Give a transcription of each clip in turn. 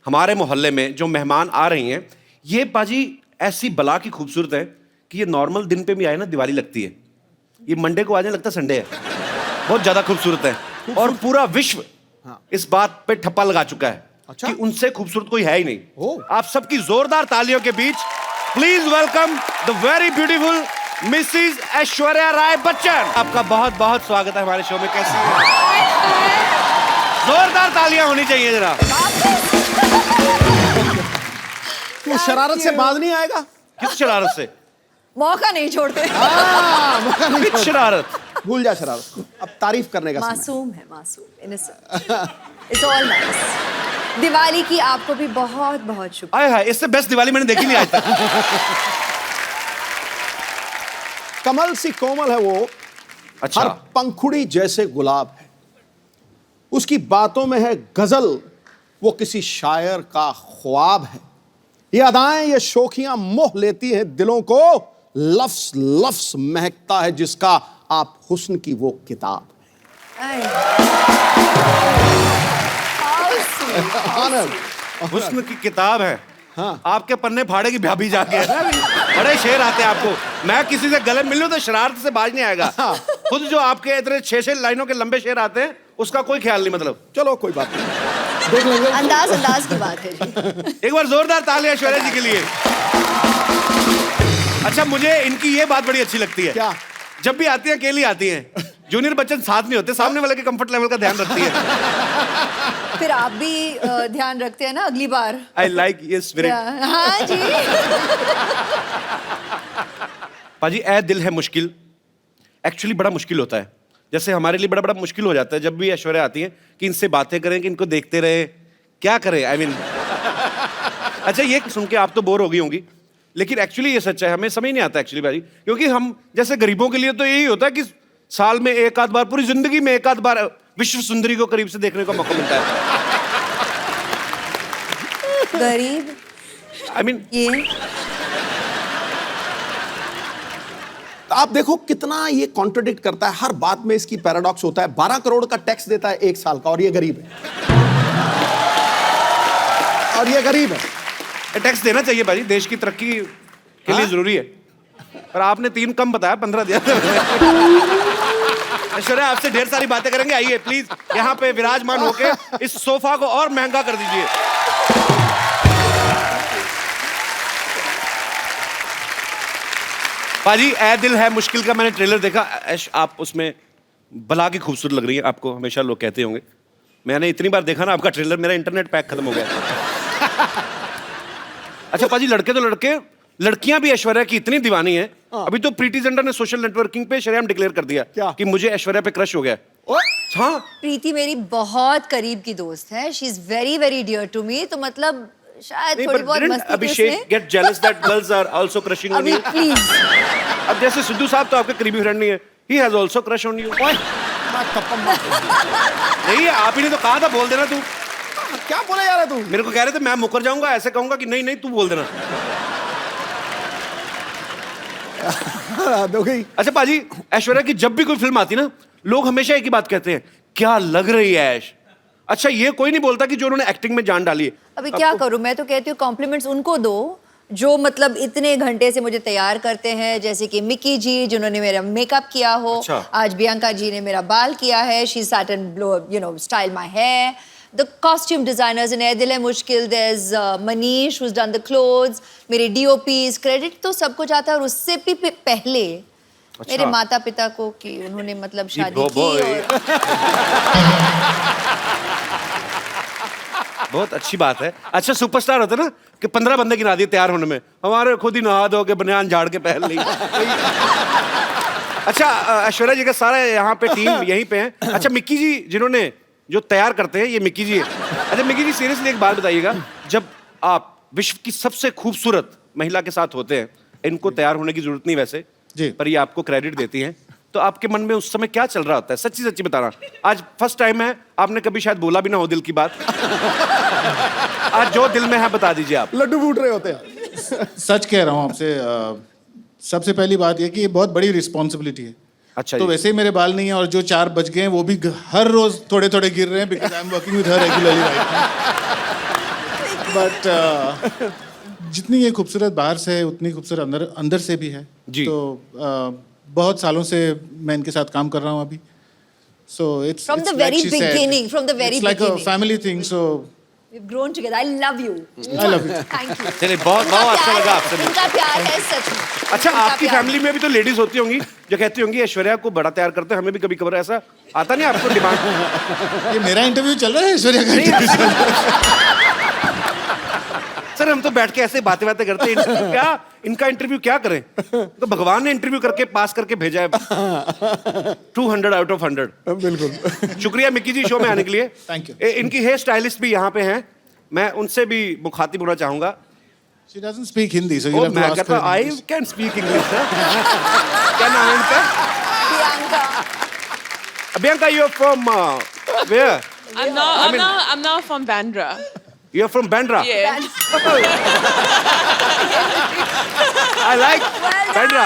हमारे मोहल्ले में जो मेहमान आ रही हैं, ये बाजी ऐसी बला की खूबसूरत है कि ये नॉर्मल दिन पे भी आए ना दिवाली लगती है, ये मंडे को आने लगता संडे है। बहुत ज्यादा खूबसूरत है और पूरा विश्व इस बात पे ठप्पा लगा चुका है कि उनसे खूबसूरत कोई है ही नहीं। आप सबकी जोरदार तालियों के बीच please welcome the very beautiful Mrs Aishwarya Rai Bachchan. आपका बहुत बहुत स्वागत है हमारे शो में। कैसी है? जोरदार तालियां होनी चाहिए जरा। तू शरारत से बाज नहीं आएगा? किस शरारत से? मौका नहीं छोड़ते। मौका नहीं छोड़ते। शरारत भूल जा शरारत, अब तारीफ करने का समय। मासूम है, मासूम, innocent. It's all nice. Diwali की आपको भी बहुत बहुत शुभकामनाएं। आए हाय, इससे बेस्ट दिवाली मैंने देखी नहीं आज तक। कमल सी कोमल है वो, अच्छा। हर पंखुड़ी जैसे गुलाब है, उसकी बातों में है गजल, वो किसी शायर का ख्वाब है। ये अदाएं, ये शोखियां मोह लेती हैं दिलों को, लफ्स लफ्स महकता है जिसका आप हुस्न की वो किताब आए। हुस्न की किताब है। हाँ। आपके पन्ने फाड़ेगी भाभी जाके। बड़े शेर आते हैं आपको। मैं किसी से गले मिल लूं तो शरारत से बाज नहीं आएगा। खुद जो आपके इतने 6-6 लाइनों के लंबे शेर आते हैं उसका कोई ख्याल नहीं। मतलब चलो कोई बात नहीं, देख लेंगे। अंदाज की बात है जी। एक बार जोरदार तालियां ऐश्वर्या जी के लिए। अच्छा, मुझे इनकी ये बात बड़ी अच्छी लगती है। क्या? जब भी आती हैं अकेली आती हैं, जूनियर बच्चन साथ नहीं होते, सामने वाले के कंफर्ट लेवल का ध्यान रखती है। फिर आप भी ध्यान रखते हैं ना अगली बार। आई लाइक ये स्पिरिट। हाँ जी। पाजी, ए दिल है मुश्किल एक्चुअली बड़ा मुश्किल होता है। जैसे हमारे लिए बड़ा बड़ा मुश्किल हो जाता है जब भी ऐश्वर्या आती हैं कि इनसे बातें करें, कि इनको देखते रहे, क्या करें। आई मीन अच्छा, ये सुन के आप तो बोर हो गई होंगी, लेकिन एक्चुअली ये सच है। हमें समझ नहीं आता एक्चुअली भाई, क्योंकि हम जैसे गरीबों के लिए तो यही होता है कि साल में एक आध बार, पूरी जिंदगी में एक आध बार विश्व सुंदरी को करीब से देखने का मौका मिलता है। गरीब, आई मीन ये आप देखो कितना ये कॉन्ट्रडिक्ट करता है, हर बात में इसकी पैराडॉक्स होता है। 12 करोड़ का टैक्स देता है 1 साल का और ये गरीब है। और ये गरीब है। टैक्स देना चाहिए भाई, देश की तरक्की के लिए जरूरी है। पर आपने 3 कम बताया, 15 दिया। ऐश्वर्या, आपसे ढेर सारी बातें करेंगे। आइए प्लीज यहाँ पे विराजमान होके इस सोफा को और महंगा कर दीजिए। पाजी, ए दिल है मुश्किल का मैंने ट्रेलर देखा। ऐश, आप उसमें बला की खूबसूरत लग रही है। आपको हमेशा लोग कहते होंगे। मैंने इतनी बार देखा ना आपका ट्रेलर, मेरा इंटरनेट पैक खत्म हो गया। अच्छा पाजी, लड़के तो लड़के, लड़कियां भी ऐश्वर्या की इतनी दीवानी है। अभी तो प्रीति जिंटा ने सोशल नेटवर्किंग पे शरेआम डिक्लेयर कर दिया क्या? कि मुझे ऐश्वर्या पे क्रश हो गया। हाँ, प्रीति मेरी बहुत करीब की दोस्त है। She is very very dear to me. तो मतलब शायद थोड़ी बहुत मस्ती Abhishek get jealous that girls are also crushing on you. Please. अब जैसे सिद्धू साहब तो आपके करीबी फ्रेंड नहीं है, he has also crush on you. नहीं, आप ही ने तो कहा था बोल देना। तू क्या बोला यार तू? मेरे को कह रहे थे मैं मुकर जाऊंगा, ऐसे कहूंगा कि नहीं नहीं तू बोल देना। हो गई। अच्छा पाजी, ऐश्वर्या की जब भी कोई फिल्म आती ना, लोग हमेशा एक ही बात कहते हैं, क्या लग रही है ऐश। अच्छा, ये कोई नहीं बोलता कि जो उन्होंने एक्टिंग में जान डाली है। अभी क्या करूं, मैं तो कहती हूँ कॉम्प्लीमेंट्स उनको दो जो मतलब इतने घंटे से मुझे तैयार करते हैं, जैसे कि मिकी जी जिन्होंने मेरा मेकअप किया हो। अच्छा। आज बियांका जी ने मेरा बाल किया है। She sat and blow, you know, style my hair. The costume designers in Ae Dil Hai मुश्किल, there's Manish who's done the clothes, मेरे DOPs, credit तो सबको जाता है। और उससे भी पहले मेरे माता पिता को कि उन्होंने मतलब शादी की। और बहुत अच्छी बात है। अच्छा, सुपरस्टार होते ना कि 15 बंदे गिना दिए तैयार होने में, हमारे खुद ही नहा धो के बनियान झाड़ के पहन ली। अच्छा, ऐश्वर्या जी का सारा यहाँ पे टीम यहीं पे है। अच्छा, मिक्की जी जिन्होंने जो तैयार करते हैं, ये मिक्की जी है। अच्छा मिक्की जी, सीरियसली एक बात बताइएगा, जब आप विश्व की सबसे खूबसूरत महिला के साथ होते हैं, इनको तैयार होने की जरूरत नहीं वैसे जी, पर ये आपको क्रेडिट देती हैं, तो आपके मन में उस समय क्या चल रहा होता है? सच्ची सच्ची बताना। आज फर्स्ट टाइम है, आपने कभी शायद बोला भी ना हो दिल की बात। आज जो दिल में है बता दीजिए आप। लड्डू फूट रहे होते हैं। सच कह रहा हूँ आपसे। सबसे पहली बात ये कि ये बहुत बड़ी रिस्पॉन्सिबिलिटी है। अच्छा तो जी। वैसे ही मेरे बाल नहीं है, और जो 4 बज गए हैं वो भी हर रोज थोड़े थोड़े गिर रहे हैं, because I am working with her regularly right. But जितनी ये खूबसूरत बाहर से है उतनी खूबसूरत अंदर अंदर से भी है जी। तो बहुत सालों से मैं इनके साथ काम कर रहा हूँ अभी so it's From the very beginning, from the very like a beginning. Family thing so We've grown together. I love you. I love you. Thank you. चलिए बहुत बहुत अच्छा लगा आपसे मिलकर। इनका प्यार है सच में। अच्छा इनका आपकी प्यार फैमिली में भी तो लेडीज होती होंगी जो कहती होंगी ऐश्वर्या को बड़ा तैयार करते हैं, हमें भी कभी कभार ऐसा आता नहीं आपको डिमांड? ये मेरा इंटरव्यू चल रहा है ऐश्वर्या का interview? सर हम तो बैठ के ऐसे बातें करते हैं, इनका इंटरव्यू क्या करें? तो भगवान ने इंटरव्यू करके पास करके भेजा है 200 आउट ऑफ 100। बिल्कुल। शुक्रिया मिक्की जी शो में आने के लिए। Thank you. इनकी हेयर स्टाइलिस्ट भी यहाँ पे हैं, मैं उनसे भी मुखातिब होना चाहूंगा। She doesn't speak Hindi, so you'll have to मैं ask कहता her in I English. Can speak English. क्या नाम है इनका? Priyanka. Bianca, you're from where? I'm not from Bandra. You're from Bandra. Yeah. I like Bandra.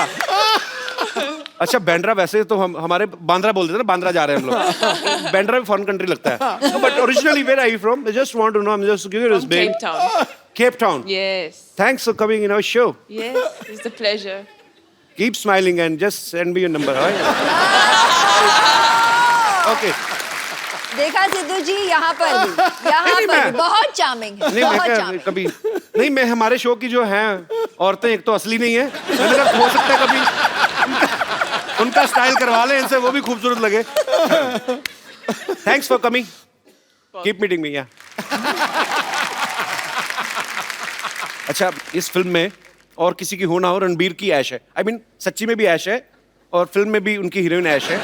अच्छा बैंड्रा वैसे तो हम हमारे बांद्रा बोल देते हैं ना, बांद्रा जा रहे हैं हम लोग। बैंड्रा भी फॉरेन कंट्री लगता है। But originally where are you from? I just want to know. I'm just curious, From babe. Cape Town. Cape Town. Yes. Thanks for coming in our show. Yes. It's a pleasure. Keep smiling and just send me your number. Right? Okay. देखा सिद्धू जी यहाँ पर नहीं, भी मैं- बहुत charming है, नहीं मैं बहुत क्या- चार्मिंग। कभी नहीं, मैं हमारे शो की जो हैं औरतें एक तो असली नहीं है, मैंने कहा हो सकता है कभी उनका स्टाइल करवा लें इनसे, वो भी खूबसूरत लगे। Thanks for coming, keep meeting me. या अच्छा इस फिल्म में और किसी की हो ना हो, रणबीर की ऐश है। I mean, सच्ची में भी ऐश है और फिल्म में भी उनकी हीरोइन ऐश है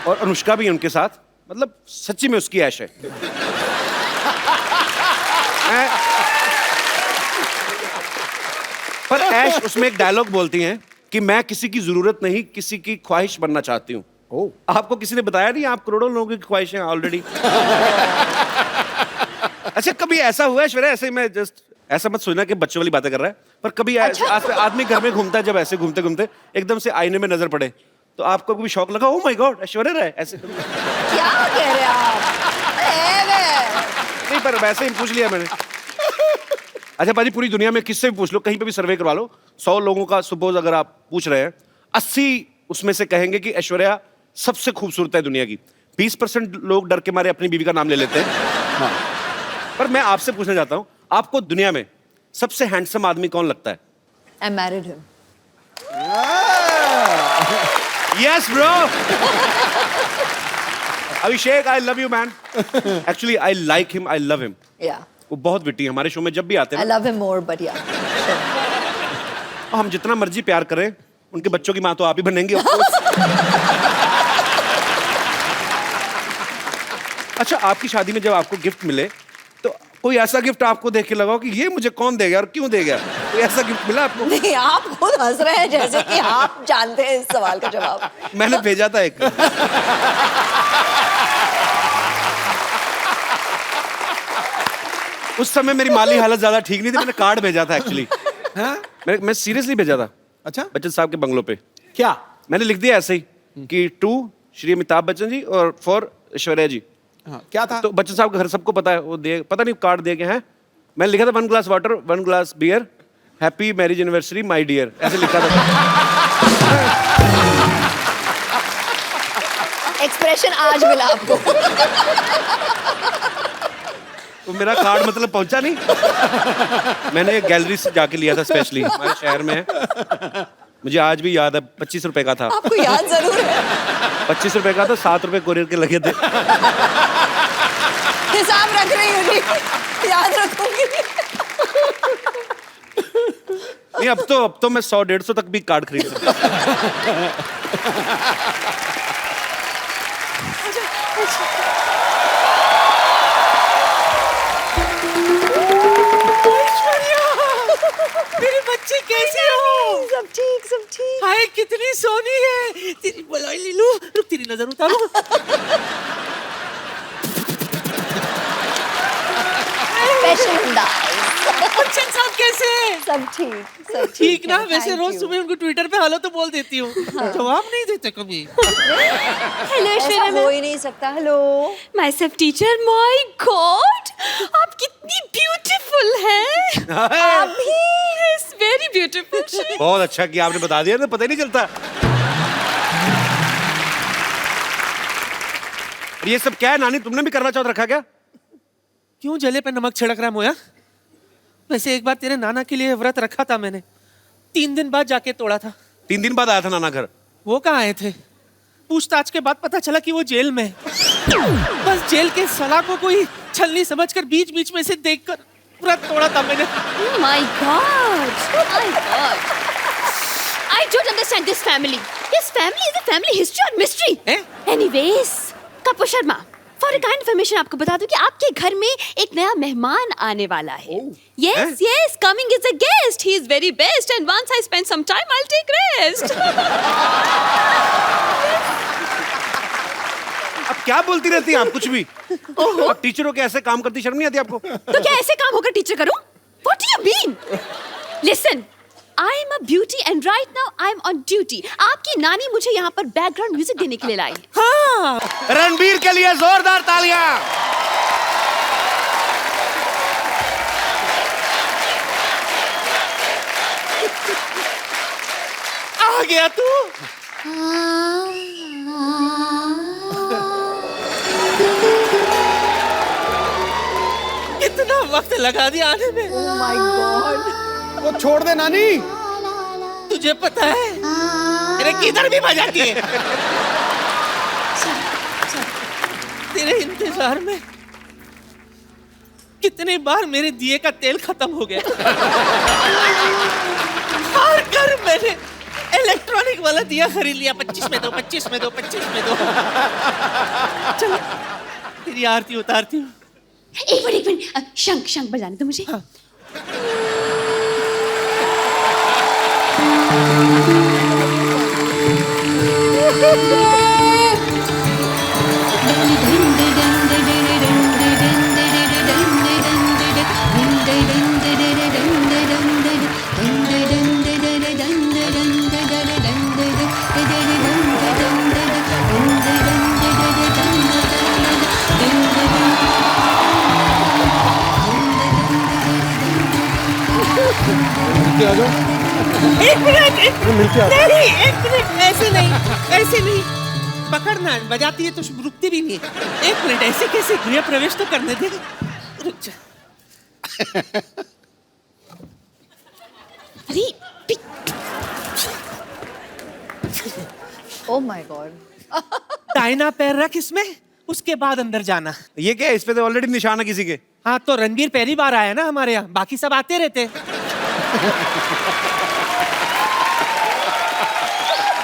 और अनुष्का भी है उनके साथ, मतलब सच्ची में उसकी ऐश है। पर ऐश उसमें एक डायलॉग बोलती हैं कि मैं किसी की जरूरत नहीं, किसी की ख्वाहिश बनना चाहती हूँ। आपको किसी ने बताया नहीं आप करोड़ों लोगों की ख्वाहिशें ऑलरेडी? अच्छा कभी ऐसा हुआ है ऐश्वर्या, ऐसे मैं जस्ट ऐसा मत सोचना कि बच्चों वाली बातें कर रहा है, पर कभी आदमी घर में घूमता है, जब ऐसे घूमते घूमते एकदम से आईने में नजर पड़े तो आपको कभी शौक लगा, oh my God Aishwarya Rai ऐसे? क्या कह रहे हैं आप? अरे वे। नहीं पर वैसे ही पूछ लिया मैंने। अच्छा पाजी पूरी दुनिया में किससे भी पूछ लो, कहीं पे भी सर्वे करवा लो, 100 लोगों का सपोज अगर आप पूछ रहे हैं, 80 उसमें से कहेंगे कि ऐश्वर्या सबसे खूबसूरत है दुनिया की। 20% लोग डर के मारे अपनी बीवी का नाम ले लेते हैं। पर मैं आपसे पूछना चाहता हूं, आपको दुनिया में सबसे हैंडसम आदमी कौन लगता है? I married him. Yes bro. Abhishek I love you man. Actually I like him, I love him. Yeah. वो बहुत विटी है, हमारे शो में जब भी आते I हैं ना, love him more, but yeah. हम जितना मर्जी प्यार करें, उनके बच्चों की माँ तो आप ही बनेंगे of course. अच्छा आपकी शादी में जब आपको गिफ्ट मिले तो कोई ऐसा गिफ्ट आपको देख के लगा हो कि ये मुझे कौन देगा और क्यों देगा? कोई ऐसा गिफ्ट मिला आपको? नहीं, आप खुद हंस रहे हैं जैसे कि आप जानते हैं इस सवाल का जवाब। मैंने भेजा था एक। उस समय मेरी माली हालत ज्यादा ठीक नहीं थी, मैंने कार्ड भेजा था एक्चुअली। मैं सीरियसली भेजा था अच्छा बच्चन साहब के बंगलों पे। क्या? मैंने लिख दिया ऐसे ही कि टू श्री अमिताभ बच्चन जी और फॉर ऐश्वर्या जी। हाँ, क्या था? तो बच्चन साहब का घर सबको पता है, वो दे पता नहीं कार्ड दे के हैं। मैंने लिखा था 1 glass water 1 glass beer happy marriage anniversary my dear, ऐसे लिखा था। एक्सप्रेशन आज मिला आपको। तो मेरा कार्ड मतलब पहुंचा नहीं। मैंने गैलरी से जाके लिया था स्पेशली, हमारे शहर में है, मुझे आज भी याद है। 25 रुपए का था। आपको याद जरूर है। 25 रुपए का था, 7 रुपए कोरियर के लगे थे। हिसाब रख रही हूँ जी, याद रखूंगी। नहीं अब तो मैं 100-150 तक भी कार्ड खरीद सकता। मेरी बच्ची कैसी हो? सब ठीक, सब ठीक। हाय कितनी सोनी है। तेरी बलाई ले लूं, रुक तेरी नजर उतारूं। स्पेशल अंदाज। बच्चन साहब कैसे हैं? सब ठीक, सब ठीक ना? है, वैसे thank रोज you। सुबह उनको ट्विटर पे हेलो तो बोल देती हूँ, जवाब नहीं देते कभी। हेलो ऐसा ऐश्वर्या हो मैम, ही नहीं सकता। Hello. My self teacher, my God आप कितनी अभी It's very beautiful. बहुत अच्छा किया आपने बता दिया ना, पता ही नहीं चलता। ये सब क्या है नानी, तुमने भी करवा चौथ रखा क्या? क्यों जले पे नमक छिड़क रहा है मोया? वैसे एक बार तेरे नाना के लिए व्रत रखा था मैंने, 3 दिन बाद जाके तोड़ा था। 3 दिन बाद आया था नाना घर। वो कहाँ आए थे? पूछताछ के बाद पता चला कि वो जेल में है। बस जेल के सलाखों को ही छलनी समझकर बीच बीच में से देखकर व्रत तोड़ा था मैंने। Oh my God. Oh my God. I don't understand this family. This family is a family history or mystery. हैं? Anyways, Kapoor Sharma, for a kind information आपको बता दूं कि आपके घर में एक नया मेहमान आने वाला है। Yes, yes, coming is a guest. He is very best, and once I spend some time, I'll take rest. अब क्या बोलती रहती हैं आप कुछ भी? अब टीचरों के ऐसे काम करती शर्म नहीं आती आपको? तो क्या ऐसे काम होकर टीचर करूं? What do you mean? Listen, I am a beauty and right now I am on duty. आपकी नानी मुझे यहाँ पर बैकग्राउंड म्यूजिक देने के लिए लाई है। हाँ, रणबीर के लिए जोरदार तालियां। आ गया तू। कितना वक्त लगा दिया आने में। oh my God. वो छोड़ दे नानी। तुझे पता है तेरे किधर भी बजाती है। तेरे इंतजार में कितनी बार मेरे दिए का तेल खत्म हो गया। हार कर मैंने इलेक्ट्रॉनिक वाला दिया खरीद लिया। 25 में दो, 25 में दो, 25 में दो। चल तेरी आरती उतारती हूँ। एक मिनट, शंख शंख बजाने दो मुझे। हाँ। एक मिनट नहीं, एक मिनट, ऐसे नहीं पकड़ना। बजाती है तो रुकती भी नहीं है। एक मिनट, ऐसे कैसे? गृह प्रवेश तो करने दे। रुक जा। अरे Oh my God. दाहिना पैर रख इसमें, उसके बाद अंदर जाना। ये क्या है? इस पे तो ऑलरेडी निशान है किसी के। हाँ, तो रणबीर पहली बार आया ना हमारे यहाँ, बाकी सब आते रहते।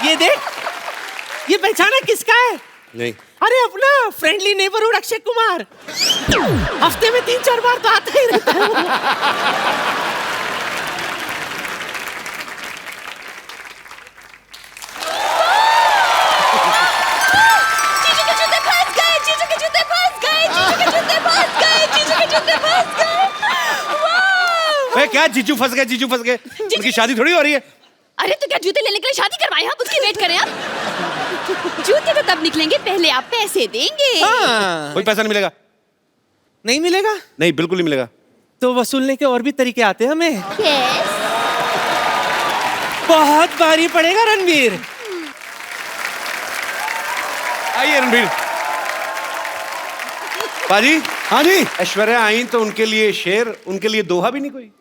ये देख, ये पहचाना किसका है? नहीं। अरे अपना फ्रेंडली नेबरहुड अक्षय कुमार। हफ्ते में 3-4 बार तो आता ही रहता है। जीजू के जूते फंस गए, जीजू के जूते फंस गए, जीजू के जूते फंस गए, जीजू के जूते फंस गए। वाह! वे क्या जीजू फंस गए? जीजू फंस गए? उनकी शादी थोड़ी हो रही है। अरे तो क्या जूते लेने के लिए शादी करवाए? आप उसकी वेट करें। आप जूते तो तब निकलेंगे, पहले आप पैसे देंगे। हाँ। कोई पैसा नहीं मिलेगा। नहीं मिलेगा नहीं, बिल्कुल नहीं मिलेगा। तो वसूलने के और भी तरीके आते हैं हमें। यस। बहुत भारी पड़ेगा रणबीर। आइए रणबीर। पाजी। हाँ जी। ऐश्वर्या आई तो उनके लिए शेर, उनके लिए दोहा भी नहीं कोई?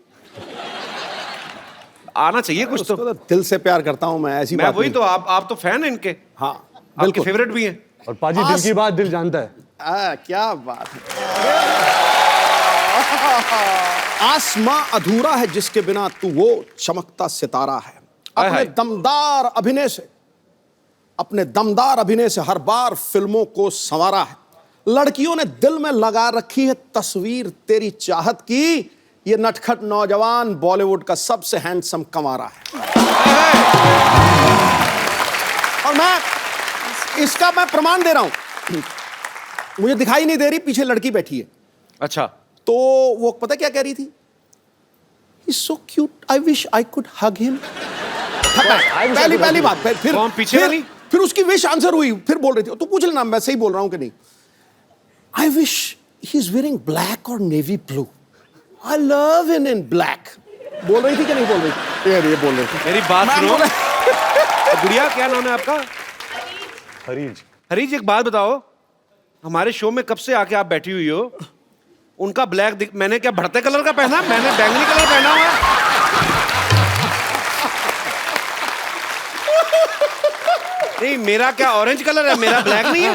आना चाहिए कुछ उसको तो। तो दिल से प्यार करता हूँ मैं, ऐसी मैं बात वही नहीं। तो, आप तो फैन हैं इनके। हाँ आपके बिल्कुल। फेवरेट भी हैं। और पाजी दिल की बात दिल जानता है। क्या बात है। आसमां अधूरा है जिसके बिना तू वो चमकता सितारा है। हाय अपने हाय। दमदार अभिनय से हर बार फिल्मों को संवारा है। लड़कियों ने दिल में लगा रखी है तस्वीर तेरी चाहत की। ये नटखट नौजवान बॉलीवुड का सबसे हैंडसम कमारा है। और मैं इसका प्रमाण दे रहा हूं। मुझे दिखाई नहीं दे रही, पीछे लड़की बैठी है। अच्छा। तो वो पता क्या कह रही थी? He's so cute. I wish I could hug him. पहली बात। फिर कौन पीछे वाली? फिर उसकी विश आंसर हुई। फिर बोल रही थी, तो पूछ लेना मैं सही बोल रहा हूं कि नहीं। I wish he's wearing black or navy blue. I love him in black. बोल रही थी कि नहीं बोल रही थी? ये बोल रही थी. मेरी बात मैं सुनो. बोला- गुड़िया, क्या नाम है आपका? हरीज हरीज, एक बात बताओ, हमारे शो में कब से आके आप बैठी हुई हो? उनका ब्लैक मैंने क्या बढ़ते कलर का पहना? मैंने बैंगनी कलर पहना हुआ है. नहीं, मेरा क्या ऑरेंज कलर है, मेरा ब्लैक नहीं है.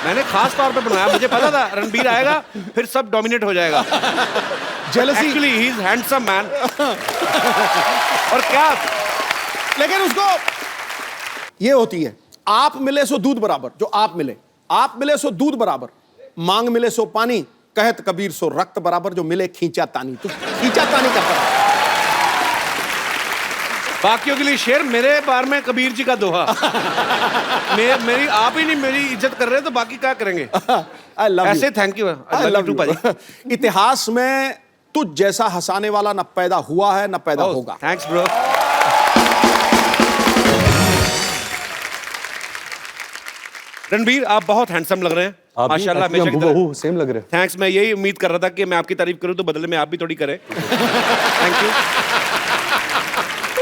मैंने खास तौर पे बनाया, मुझे पता था रणबीर आएगा फिर सब डोमिनेट हो जाएगा. Jealousy. Actually he is handsome man. और क्या, लेकिन उसको ये होती है, आप मिले सो दूध बराबर. जो आप मिले सो दूध बराबर, मांग मिले सो पानी, कहत कबीर सो रक्त बराबर. जो मिले खींचा तानी, तू खींचा तानी करता है. बाकियों के लिए शेर, मेरे बारे में कबीर जी का दोहा. मेरी आप ही नहीं मेरी इज्जत कर रहे तो बाकी क्या करेंगे? I love ऐसे you. Thank you. I love you. इतिहास में तुझ जैसा हंसाने वाला न पैदा हुआ है न पैदा होगा. Thanks bro. रणबीर, आप बहुत हैंडसम लग रहे हैं. आप माशाल्लाह, हमेशा की तरह. बहु सेम लग रहे हैं. थैंक्स. मैं यही उम्मीद कर रहा था कि मैं आपकी तारीफ करूं तो बदले में आप भी थोड़ी करें. Thank you.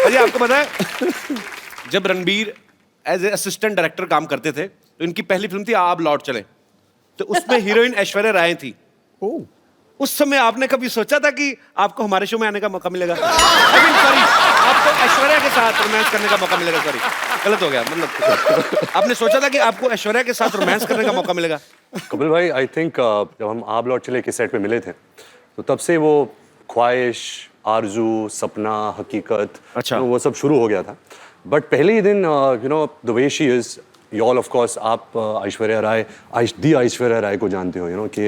अजय, आपको पता है, जब Ranbir as a assistant director काम करते थे तो इनकी पहली फिल्म थी आप लौट चले. तो उसमें हीरोइन ऐश्वर्या राय थी. उस समय आपने कभी सोचा था कि आपको हमारे शो में आने का मौका मिलेगा? सॉरी, आपको ऐश्वर्या के साथ रोमांस करने का मौका मिलेगा. सॉरी, गलत हो गया. मतलब आपने सोचा था कि आपको ऐश्वर्या के साथ रोमांस करने का मौका मिलेगा? कपिल भाई, आई थिंक जब हम आप लौट चले के सेट पे मिले थे तो तब से वो ख्वाहिश, आरजू, सपना, हकीकत, अच्छा. वो सब शुरू हो गया था. बट पहले ही दिन you know the way she is, you all of course आप ऐश्वर्या राय, ऐश्वर्या राय को जानते हो, यू नो कि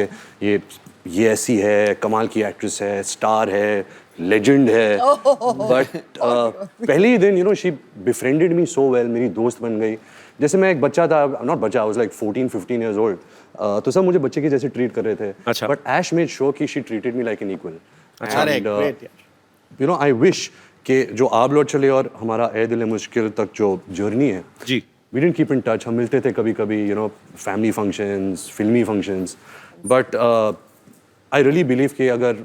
ये ऐसी है, कमाल की एक्ट्रेस है, स्टार है, लेजेंड है. बट पहले ही दिन you know she befriended me so well. मेरी दोस्त बन गई. जैसे मैं एक बच्चा था, नॉट बच्चा, I was like 14-15 years old. तो सब मुझे बच्चे की जैसे ट्रीट कर रहे थे. अच्छा. बट ऐश मेड श्योर कि she treated me like an equal. अरे ग्रेट यार. यू नो आई विश कि जो आप लौट चले और हमारा ए दिल मुश्किल तक जो जर्नी है जी, we didn't keep in touch. हम मिलते थे कभी कभी, यू नो, फैमिली फंक्शंस, फिल्मी functions. But I really believe कि अगर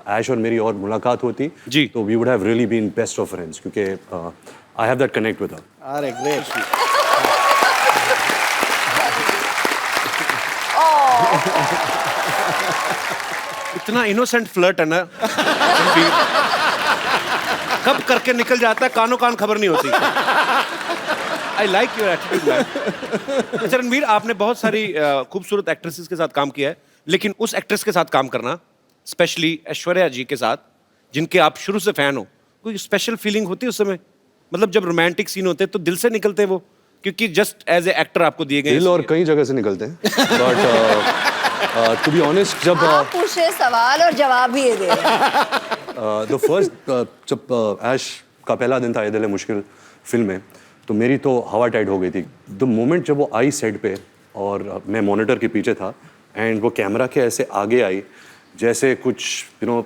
ऐश और मेरी और मुलाकात होती जी, तो we would have really been best of friends, क्योंकि I have that connect with her. अरे ग्रेट. इतना इनोसेंट फ्लर्ट है ना रणबीर. कब करके निकल जाता है, कानों कान खबर नहीं होती. I like your attitude man. अच्छा रणबीर, आपने बहुत सारी खूबसूरत एक्ट्रेसेस के साथ काम किया है, लेकिन उस एक्ट्रेस के साथ काम करना, स्पेशली ऐश्वर्या जी के साथ, जिनके आप शुरू से फैन हो, कोई स्पेशल फीलिंग होती है उस समय? मतलब जब रोमांटिक सीन होते हैं तो दिल से निकलते हैं वो, क्योंकि जस्ट एज ए एक्टर आपको दिए गए दिल और कई जगह से निकलते हैं. बट टू बी ऑनेस्ट, जब आप पूछ रहे सवाल और जवाब भी ये दे रहे हैं. द फर्स्ट जब ऐश का पहला दिन था ये दिल मुश्किल फिल्म में, तो मेरी तो हवा टाइट हो गई थी. द मोमेंट जब वो आई सेट पे और मैं मॉनिटर के पीछे था एंड वो कैमरा के ऐसे आगे आई जैसे कुछ यू नो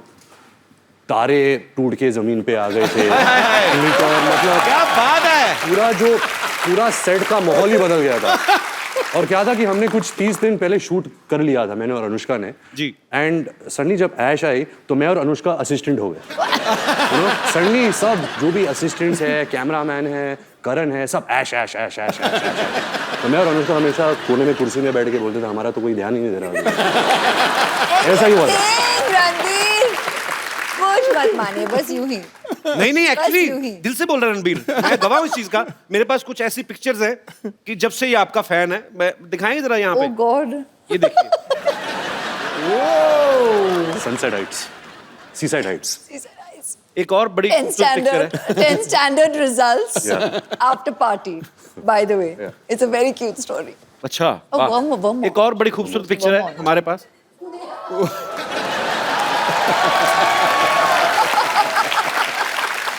तारे टूट के जमीन पे आ गए थे. मतलब क्या बात है. पूरा सेट का माहौल ही बदल गया था. और क्या था कि हमने कुछ 30 दिन पहले शूट कर लिया था, मैंने और अनुष्का ने जी. एंड सडनली जब ऐश आई तो मैं और अनुष्का असिस्टेंट हो गए. यू नो, सडनली सब जो भी असिस्टेंट्स है, कैमरामैन है, करण है, सब ऐश ऐश ऐश ऐश ऐश ऐश. तो मैं और अनुष्का हमेशा कोने में कुर्सी में बैठ के बोलते थे हमारा तो कोई ध्यान ही नहीं दे रहा. ऐसा ही हुआ था. रणबीर, कुछ मत माने, बस यूं ही. नहीं यूं एक्चुअली ही. दिल से बोल रहा है रणबीर. मैं गवाह हूं इस चीज का. मेरे पास कुछ ऐसी पिक्चर्स हैं कि जब से ये आपका फैन है, मैं दिखाएंगे जरा यहाँ ओह पे. गॉड. ये देखिए. Sunset Heights, seaside Heights. एक और बड़ी 10 खूबसूरत पिक्चर है. standard 10 standard results after party, by the way. It's a very cute story. अच्छा, Oh, वाह. one more. एक और बड़ी खूबसूरत पिक्चर है हमारे पास.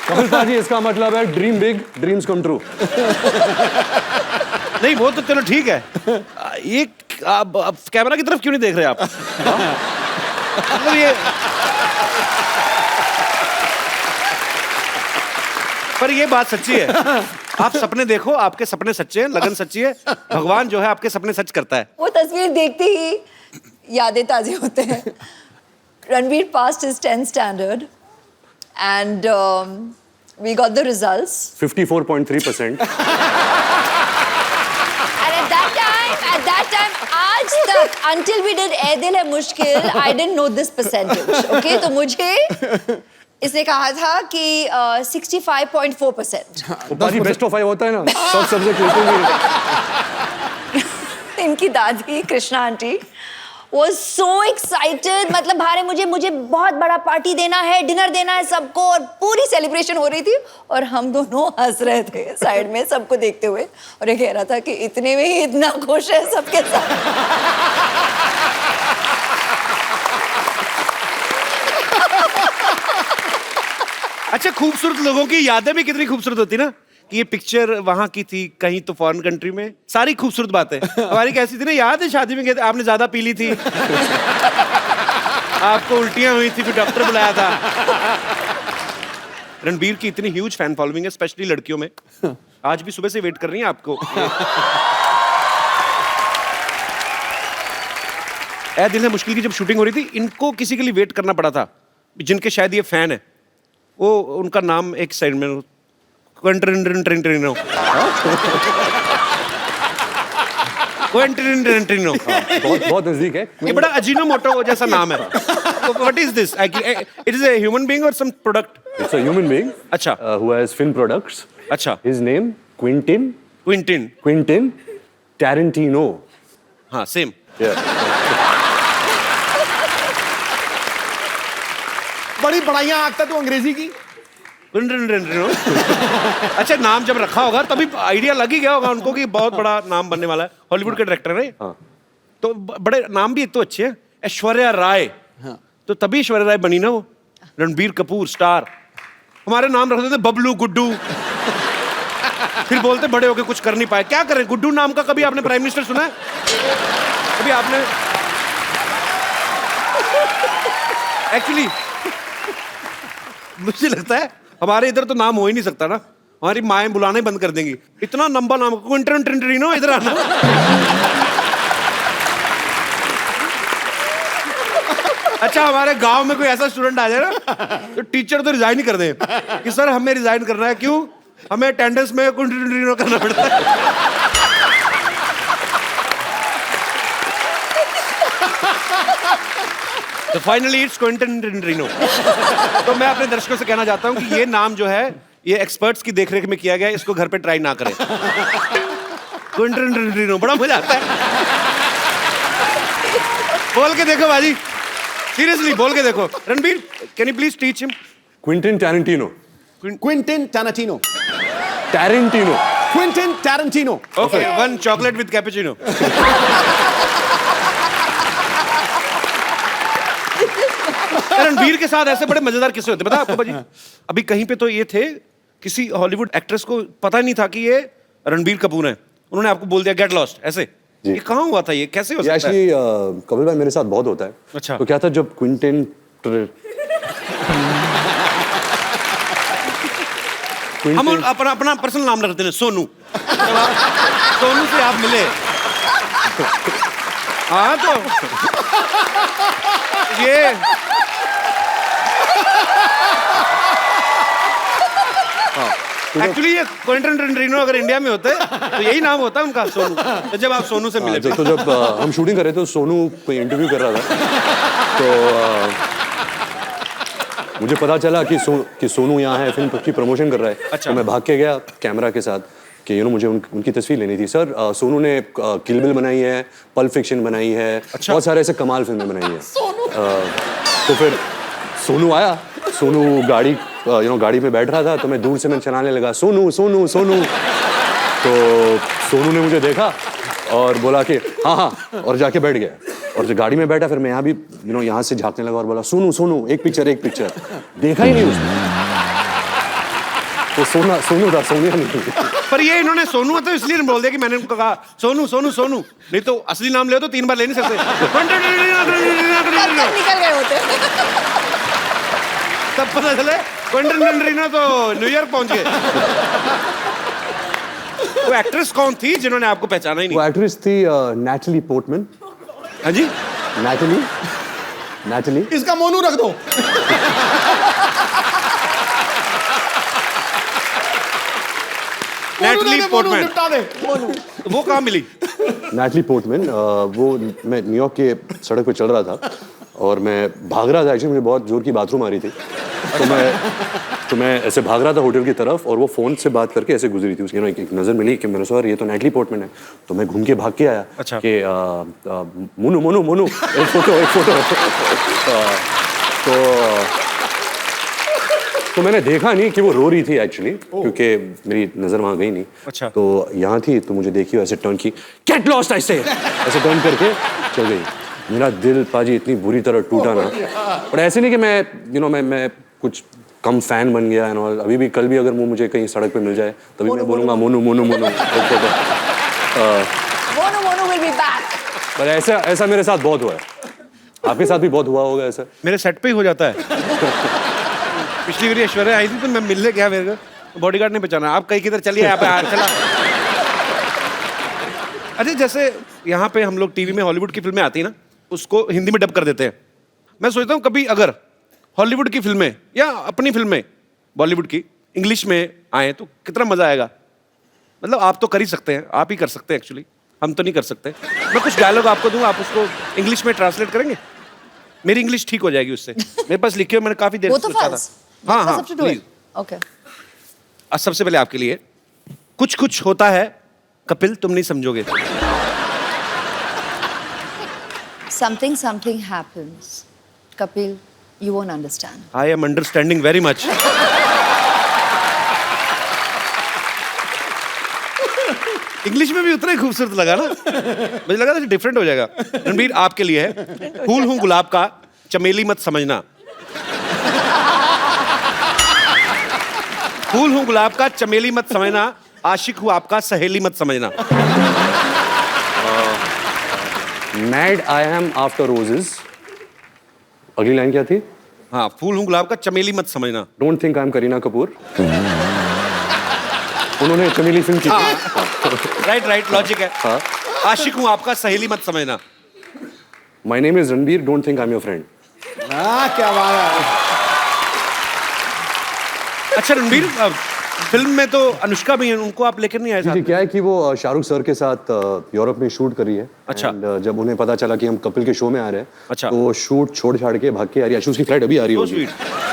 कपिल पाजी, इसका मतलब है dream big, dreams come true. नहीं, वो तो चलो ठीक है. ये आप कैमरा की तरफ क्यों नहीं देख रहे आप? मतलब ये, पर ये बात सच्ची है. आप सपने देखो, आपके सपने सच्चे हैं, लगन सच्ची है. भगवान जो है आपके सपने सच करता है. वो तस्वीर देखते ही यादें ताजे होते हैं. Ranveer passed his 10th standard, and we got the results. 54.3%. And at that time, आज तक, until we did Ae Dil Hai Mushkil, I didn't know this percentage. Okay, तो मुझे इसने कहा था कि 65.4%. वो बाजी बेस्ट ऑफ 5 होता है ना, सब सब्जेक्ट लेते हैं। इनकी दादी Krishna aunty was so excited, मतलब भारे मुझे बहुत बड़ा पार्टी देना है, डिनर देना है सबको, और पूरी सेलिब्रेशन हो रही थी और हम दोनों हंस रहे थे साइड में सबको देखते हुए, और ये कह रहा था कि इतने में ही इतना खुश है सबके साथ। अच्छा, खूबसूरत लोगों की यादें भी कितनी खूबसूरत होती ना, कि ये पिक्चर वहां की थी, कहीं तो फॉरेन कंट्री में, सारी खूबसूरत बातें। हमारी कैसी थी ना, याद है शादी में गए थे, आपने ज्यादा पी ली थी, आपको उल्टियां हुई थी, फिर डॉक्टर बुलाया था। रणबीर की इतनी ह्यूज फैन फॉलोइंग है, स्पेशली लड़कियों में। आज भी सुबह से वेट कर रही हैं आपको। ए दिल है मुश्किल की जब शूटिंग हो रही थी, इनको किसी के लिए वेट करना पड़ा था, जिनके शायद ये फैन है, वो उनका नाम एक साइड में क्वेंटिनो बहुत नजदीक है। ये बड़ा अजीनोमोटो जैसा नाम है। What is this? It is a human being और some product? It's a human being अच्छा, who has film products. अच्छा, His name Quentin Tarantino. हाँ सेम। Yeah. बड़ी बड़ाइयां आंकता तू अंग्रेजी की। अच्छा, नाम जब रखा होगा तभी आइडिया लग ही गया होगा उनको कि बहुत बड़ा नाम बनने वाला है। हॉलीवुड के डायरेक्टर है। हाँ। तो बड़े नाम भी एक तो अच्छे हैं। ऐश्वर्या राय, तो तभी ऐश्वर्या राय बनी ना वो। रणबीर कपूर स्टार। हमारे नाम रखते थे बबलू, गुड्डू। फिर बोलते बड़े होके कुछ कर नहीं पाए। क्या करें, गुड्डू नाम का कभी आपने प्राइम मिनिस्टर सुना है? कभी आपने? एक्चुअली मुझे लगता है हमारे इधर तो नाम हो ही नहीं सकता ना, हमारी माएं बुलाना ही बंद कर देंगी। इतना लंबा नाम, क्विंटन इधर आना। अच्छा, हमारे गांव में कोई ऐसा स्टूडेंट आ जाए ना, तो टीचर तो रिजाइन ही कर दे कि सर हमें रिजाइन करना है। क्यों? हमें अटेंडेंस में क्विंटन करना पड़ता है। तो फाइनली इट्स क्विंटन टिनटिनो। तो मैं अपने दर्शकों से कहना चाहता हूं कि ये नाम जो है, ये एक्सपर्ट्स की देखरेख में किया गया है, इसको घर पे ट्राई ना करें। क्विंटन टिनटिनो, बड़ा मजा आता है। बोल के देखो बाजी, सीरियसली बोल के देखो। Ranbir, can you please teach him? Quentin Tarantino. Quentin Tarantino. Tarantino. Quentin Tarantino. Okay, one chocolate with cappuccino. Ranbir के साथ ऐसे बड़े मजेदार किस्से होते, पता है आपको बाजी? अभी कहीं पे तो ये थे, किसी हॉलीवुड एक्ट्रेस को पता नहीं था कि ये रणबीर कपूर है, उन्होंने आपको बोल दिया गेट लॉस्ट ऐसे। ये कहाँ हुआ था? ये कैसे हो सकता है? एक्चुअली कपिल भाई मेरे साथ बहुत होता है। अच्छा। तो क्या था, जब क्विंटिन हम अपना पर्सनल नाम रखते हैं, सोनू। सोनू से आप मिले। हाँ, तो ये एक्चुअली ये क्विंटन टिनटिनो अगर इंडिया में होते तो यही नाम होता उनका, सोनू। तो जब आप सोनू से मिले, तो जब हम शूटिंग कर रहे थे, तो सोनू कोई इंटरव्यू कर रहा था, तो मुझे पता चला कि सोनू यहाँ है, फिल्म की प्रमोशन कर रहा है। अच्छा। तो मैं भाग के गया कैमरा के साथ कि मुझे उनकी तस्वीर लेनी थी। सर, सोनू ने किल बिल बनाई है, पल्प फिक्शन बनाई है, अच्छा। बहुत सारे ऐसे कमाल फिल्में बनाई हैं। तो फिर सोनू आया, सोनू गाड़ी में बैठ रहा था, तो मैं दूर से मैं चलाने लगा, सोनू सोनू सोनू। तो सोनू ने मुझे देखा और बोला कि हाँ हाँ, और जाके बैठ गया। और जब गाड़ी में बैठा, फिर मैं यहाँ भी यहाँ से झांकने लगा और बोला, सोनू सोनू एक पिक्चर। देखा ही नहीं उसने, तो सोनू था, सोनिया नहीं। पर ये इन्होंने सोनू है तो इसलिए बोल दिया कि मैंने उनको कहा सोनू सोनू सोनू, नहीं तो असली नाम ले तो 3 बार ले नहीं सकते। निकल गए होते। तब पता चले क्विंटन टिनटिनो तो न्यूयॉर्क पहुंच गए। वो एक्ट्रेस कौन थी जिन्होंने आपको पहचाना ही नहीं? वो एक्ट्रेस थी नैटली पोर्टमैन। हाँ जी, नैटली नैटली इसका मोनू रख दो। Natalie Monu Portman. निपटा दे। वो कहाँ मिली? नैटली पोर्टमैन, वो मैं न्यूयॉर्क के सड़क पे चल रहा था और मैं भाग रहा था। एक्चुअली मुझे बहुत जोर की बाथरूम आ रही थी, तो मैं ऐसे भाग रहा था होटल की तरफ और वो फ़ोन से बात करके ऐसे गुजरी थी। उसकी एक नज़र मिली कि मैंने सोचा ये तो नैटली पोर्टमैन है, तो मैं घूम के भाग के आया। अच्छा। कि मोनू मोनू मोनू एक फोटो तो मैंने देखा नहीं कि वो रो रही थी एक्चुअली, क्योंकि मेरी नज़र वहाँ गई नहीं। अच्छा। तो यहाँ थी, तो मुझे देखी ऐसे टर्न की, गेट लॉस्ट ऐसे टर्न करके चल गई। मेरा दिल पाजी इतनी बुरी तरह टूटा ना, पर ऐसे नहीं कि मैं कुछ कम फैन बन गया है ना। अभी भी, कल भी अगर वो मुझे कहीं सड़क पे मिल जाए तभी मैं बोलूँगा Monu Monu Monu. Monu will be back. पर ऐसा मेरे साथ बहुत हुआ है, आपके साथ भी बहुत हुआ होगा ऐसा। मेरे सेट पे ही हो जाता है। पिछली बार ऐश्वर्या आई थी तो मैं मिलने गया, मेरे को बॉडीगार्ड ने बचाना, आप कहीं किधर चलिए, यहाँ पे चला। अरे जैसे यहाँ पे हम लोग टीवी में हॉलीवुड की फिल्में आती है ना, उसको हिंदी में डब कर देते हैं। मैं सोचता हूँ कभी अगर हॉलीवुड की फिल्में या अपनी फिल्में बॉलीवुड की इंग्लिश में आए तो कितना मजा आएगा। मतलब आप तो कर ही सकते हैं, आप ही कर सकते हैं एक्चुअली, हम तो नहीं कर सकते। मैं कुछ डायलॉग आपको दूं, आप उसको इंग्लिश में ट्रांसलेट करेंगे, मेरी इंग्लिश ठीक हो जाएगी उससे। मेरे पास लिखे हुए, मैंने काफी देर Both से of सोचा था। us? हाँ Both हाँ of us have to do it? Please. Okay. आज सबसे पहले आपके लिए कुछ कुछ होता है कपिल, तुम नहीं समझोगे। Something happens. Kapil, you won't understand. I am understanding very much. English में भी उतना ही खूबसूरत लगा ना, मुझे लगा था डिफरेंट हो जाएगा। रणबीर आपके लिए है, फूल हूं गुलाब का चमेली मत समझना। फूल हूं गुलाब का चमेली मत समझना, आशिक हूं आपका सहेली मत समझना। Mad I am after roses, अगली लाइन क्या थी? हाँ, फूल हूं गुलाब का चमेली मत समझना। Don't think I am Kareena Kapoor. उन्होंने चमेली फिल्म की थी। राइट लॉजिक है। हाँ। आशिक हूं आपका सहेली मत समझना। My name is Ranbir, don't think I am your friend. क्या बात है। अच्छा रणबीर, फिल्म में तो अनुष्का भी है, उनको आप लेकर नहीं आए साथ जी, में? क्या है कि वो शाहरुख सर के साथ यूरोप में शूट कर रही है। अच्छा। And, जब उन्हें पता चला कि हम कपिल के शो में आ रहे हैं, अच्छा। तो वो शूट छोड़ छाड़ के भाग के आ रही है। उसकी फ्लाइट अभी आ रही So होगी। sweet।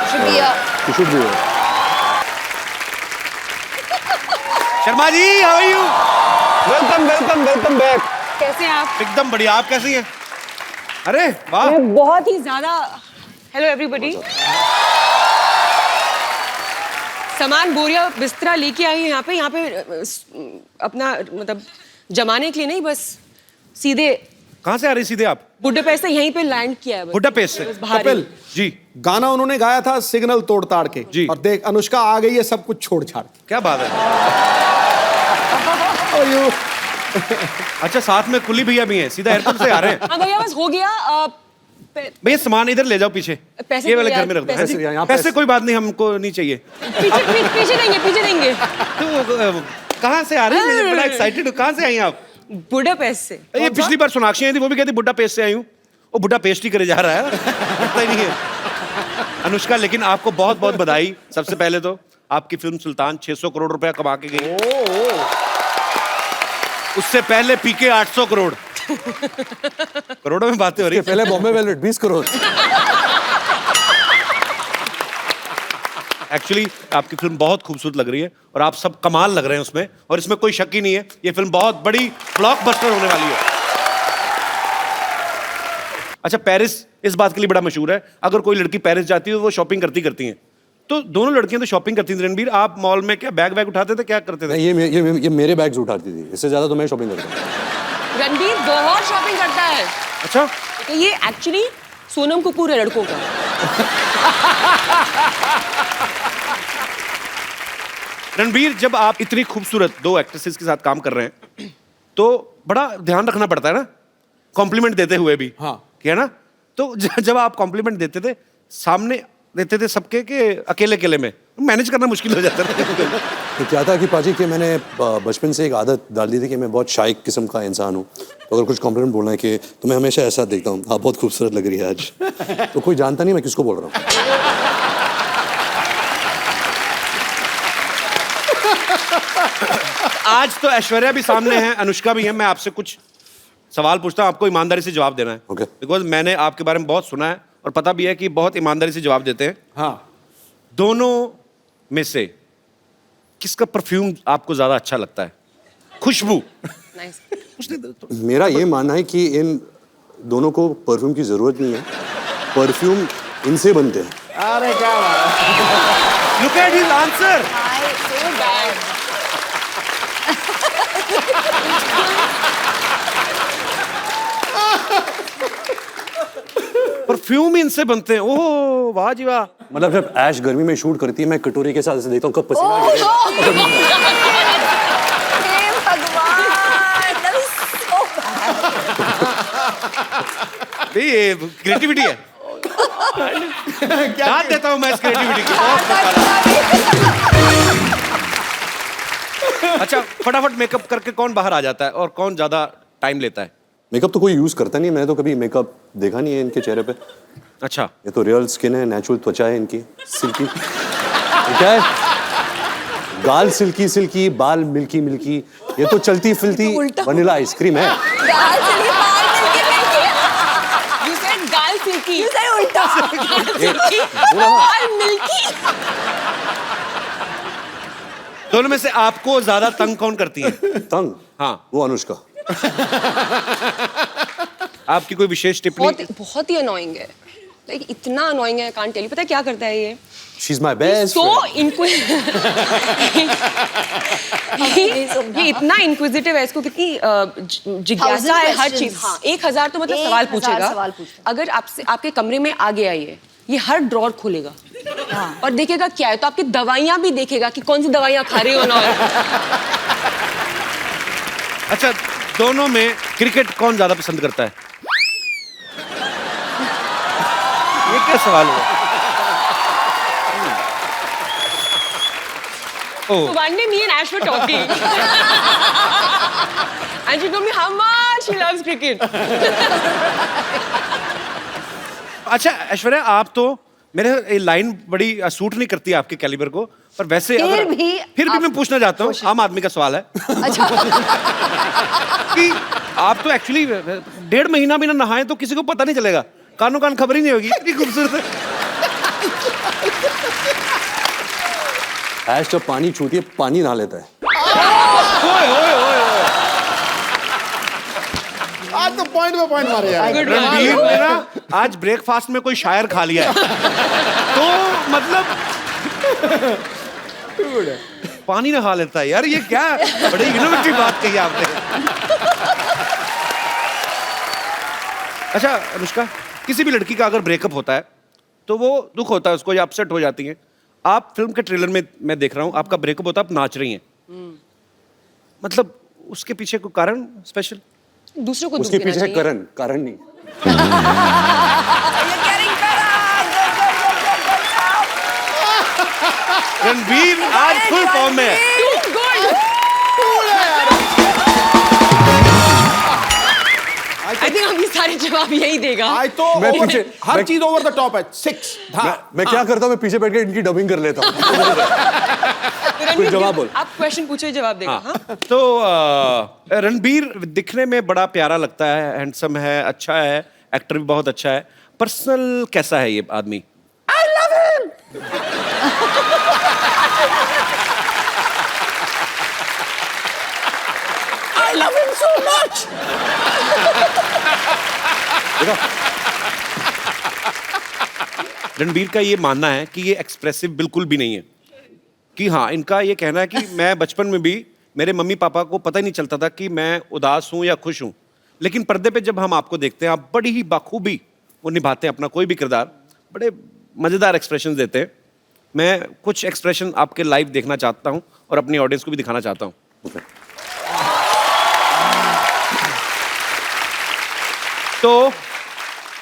Should be a shoot भी है। Sharma ji, how are you? Welcome back. कैसे हैं आप? एकदम बढ़िया, आप कैसी हैं? अरे वाह, मैं बहुत ही ज्यादा हेलो एवरीबॉडी। सामान बोरिया बिस्तरा लेके आई हूँ यहाँ पे अपना मतलब जमाने के लिए नहीं, बस सीधे कहाँ से आ रही सीधे आप? बुडापेस्ट से यहीं पे लैंड किया है बस। बुडापेस्ट से? बस बाहर ही। कपिल जी गाना उन्होंने गाया था सिग्नल तोड़ ताड़ के जी। और देख अनुष्का आ गई है सब कुछ छोड़ छाड़ के। क्या बात है। How are you? अच्छा, साथ में कुली भैया भी हैं, सीधा एयरपोर्ट से आ रहे हैं। हाँ भैया बस हो गया। भैया सामान इधर ले जाओ पीछे, पैसे ये वाले यार, घर में रख दो। पैसे- हाँ जी? यहाँ पैसे कोई बात नहीं, हमको नहीं चाहिए। पीछे देंगे। तो कहाँ से आ रही हैं? मैं बड़ा एक्साइटेड हूँ। कहाँ से आई हैं आप? बुडापेस्ट से। ये पिछली बार सोनाक्षी आई थी, वो भी कहती बुड्ढा पेस्ट से आई हूँ। वो बुड्ढा पेस्ट ही करे जा रहा है, पता ही नहीं है। अनुष्का, लेकिन आपको बहुत बहुत बधाई। सबसे पहले तो आपकी फिल्म सुल्तान 600 करोड़ रुपया कमा के गई। उससे पहले पीके 800 करोड़। करोड़ों में बातें हो रही है। पहले बॉम्बे वेलवेट 20 करोड़। एक्चुअली आपकी फिल्म बहुत खूबसूरत लग रही है और आप सब कमाल लग रहे हैं उसमें, और इसमें कोई शक ही नहीं है, ये फिल्म बहुत बड़ी ब्लॉकबस्टर होने वाली है। अच्छा, पेरिस इस बात के लिए बड़ा मशहूर है, अगर कोई लड़की पेरिस जाती है तो वो शॉपिंग करती हैं। तो दोनों लड़कियां तो शॉपिंग करती थी। रणबीर, आप मॉल में क्या बैग उठाते थे, क्या करते थे? ये मेरे बैग्स उठाती थी, इससे ज्यादा तो मैं शॉपिंग करता हूँ। रणबीर बहुत शॉपिंग करता है। अच्छा, तो ये एक्चुअली सोनम कपूर है लड़कों का। रणबीर, जब आप इतनी खूबसूरत दो एक्ट्रेसेस के साथ काम कर रहे हैं तो बड़ा ध्यान रखना पड़ता है ना, कॉम्प्लीमेंट देते हुए भी। हाँ। क्या ना, तो जब आप कॉम्प्लीमेंट देते थे, सामने देते थे सबके के अकेले में मैनेज करना मुश्किल हो जाता था। तो क्या था कि पाजी कि मैंने बचपन से एक आदत डाल दी थी कि मैं बहुत शाय किस्म का इंसान हूँ। तो अगर कुछ कॉम्प्लीमेंट बोलना है कि तो मैं हमेशा ऐसा देखता हूँ, आप बहुत खूबसूरत लग रही है आज। तो कोई जानता नहीं मैं किसको बोल रहा हूँ। आज तो ऐश्वर्या भी सामने है, अनुष्का भी है। मैं आपसे कुछ सवाल पूछता हूँ, आपको ईमानदारी से जवाब देना है। Okay. बिकॉज मैंने आपके बारे में बहुत सुना है और पता भी है कि बहुत ईमानदारी से जवाब देते हैं। हाँ, दोनों में से किसका परफ्यूम आपको ज्यादा अच्छा लगता है? खुशबू। नाइस। मेरा ये मानना है कि इन दोनों को परफ्यूम की जरूरत नहीं है, परफ्यूम इनसे बनते हैं। अरे क्या बात है। Look at his answer. Perfume इनसे बनते हैं। ओह वाह जी वाह। मतलब जब ऐश गर्मी में शूट करती है मैं कटोरी के साथ ऐसे देखता हूँ कब पसीना गिरेगा। ये क्रिएटिविटी है। दाद देता हूँ मैं इस क्रिएटिविटी की। बहुत अच्छा, फटाफट मेकअप करके कौन बाहर आ जाता है और कौन ज्यादा टाइम लेता है? मेकअप तो कोई यूज करता नहीं, मैंने तो कभी मेकअप देखा नहीं है इनके चेहरे पे। अच्छा, ये तो रियल स्किन है, नेचुरल त्वचा है इनकी, सिल्की। ये क्या है? गाल सिल्की सिल्की, बाल मिल्की मिल्की, ये तो चलती फिरती वनीला आइसक्रीम है। You said गाल सिल्की। You said उल्टा। गाल मिल्की। दोनों में से आपको ज्यादा तंग कौन करती है? तंग? हाँ। वो अनुष्का। आपकी कोई विशेष टिप्पणी? बहुत ही अनोइंग है, लाइक इतना अनोइंग है, कांट टेल यू। पता है क्या करता है ये? She's my best So friend. ये इतना इंक्विजिटिव है, इसको कितनी जिज्ञासा है हर चीज। हाँ, 1000 तो मतलब सवाल 1000 पूछेगा। सवाल पूछेगा। अगर आपसे आपके कमरे में आ गया ये हर ड्रॉर खोलेगा और देखेगा क्या है, तो आपकी दवाइयां भी देखेगा कि कौन सी दवाइयां खा रही हो ना। अच्छा, दोनों में क्रिकेट कौन ज्यादा पसंद करता है? ये क्या सवाल हुआ? So one day me and Ash were talking and she told me how much she loves cricket. अच्छा ऐश्वर्या, आप तो मेरे ये लाइन बड़ी सूट नहीं करती आपके कैलिबर को, पर वैसे फिर भी मैं पूछना चाहता हूँ, आम आदमी का सवाल है। अच्छा। कि आप तो एक्चुअली 1.5 महीना भी ना नहाए तो किसी को पता नहीं चलेगा, कानों कान खबर ही नहीं होगी, इतनी खूबसूरत है। ऐश जब पानी छूती है पानी नहा लेता है। ओए ओए ओए ओए। आज तो पॉइंट पे पॉइंट मारे यार। रणबीर ने ना आज ब्रेकफास्ट में कोई शायर खा लिया है, तो मतलब पानी नहा लेता है यार, ये क्या बड़ी इनोवेटिव बात कही आपने। अच्छा अनुष्का, किसी भी लड़की का अगर ब्रेकअप होता है तो वो दुख होता है उसको, या अपसेट हो जाती है। आप फिल्म के ट्रेलर में मैं देख रहा हूँ आपका ब्रेकअप होता है, आप नाच रही हैं, मतलब उसके पीछे कोई कारण स्पेशल? दूसरों को उसके पीछे कारण नहीं। रणबीर आज फुल फॉर्म में है। I think अभी सारे जवाब यही देगा। आज तो मैं पीछे हर चीज ओवर द टॉप है। 6 मैं क्या करता हूँ, मैं पीछे बैठ के इनकी डबिंग कर लेता हूँ। कोई जवाब बोल। आप क्वेश्चन पूछो, जवाब देगा। हाँ? तो रणबीर दिखने में बड़ा प्यारा लगता है, हैंडसम है, अच्छा है, एक्टर भी बहुत अच्छा है। पर्सनल कैसा है ये आदमी? I love him. I love him so much. Ranbir का ये मानना है कि ये एक्सप्रेसिव बिल्कुल भी नहीं है, कि हाँ, इनका ये कहना है कि मैं बचपन में भी मेरे मम्मी पापा को पता ही नहीं चलता था कि मैं उदास हूँ या खुश हूँ, लेकिन पर्दे पे जब हम आपको देखते हैं आप बड़ी ही बाखूबी वो निभाते हैं अपना कोई भी किरदार, बड़े मज़ेदार एक्सप्रेशन देते हैं। मैं कुछ एक्सप्रेशन आपके लाइव देखना चाहता हूँ और अपनी ऑडियंस को भी दिखाना चाहता हूँ। तो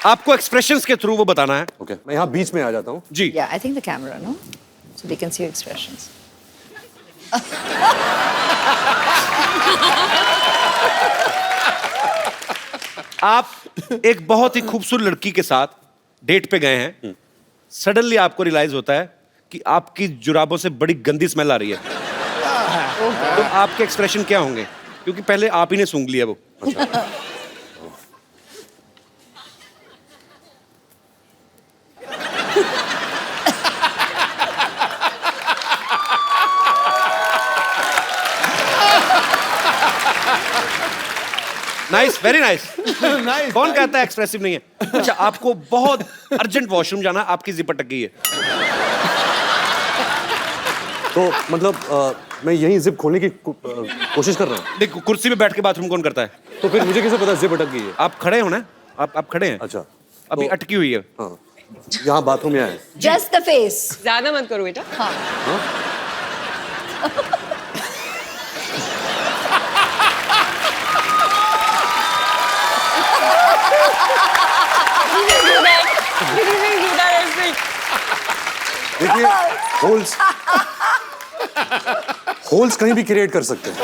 आपको एक्सप्रेशंस के थ्रू वो बताना है। ओके, मैं यहाँ बीच में आ जाता हूँ। जी। Yeah, I think the camera, no? So they can see your expressions. आप एक बहुत ही खूबसूरत लड़की के साथ डेट पे गए हैं, सडनली आपको रियलाइज होता है कि आपकी जुराबों से बड़ी गंदी स्मेल आ रही है, तो आपके एक्सप्रेशन क्या होंगे? क्योंकि पहले आप ही ने सूंघ लिया वो। Nice, very nice. कौन कहता है एक्सप्रेसिव नहीं है? अच्छा, आपको बहुत अर्जेंट वॉशरूम जाना, आपकी जिप अटक गई है, तो मतलब मैं यहीं जिप खोलने की कोशिश कर रहा हूँ। देख कुर्सी पे बैठ के बाथरूम कौन करता है? तो फिर मुझे कैसे पता जिप अटक गई है? आप खड़े हो ना, आप खड़े हैं, अच्छा, अभी तो- अटकी हुई है। हाँ, यहाँ बाथरूम यहाँ है। Just the face. ज्यादा मत करो बेटा। हाँ। देखिए, होल्स कहीं भी क्रिएट कर सकते हैं।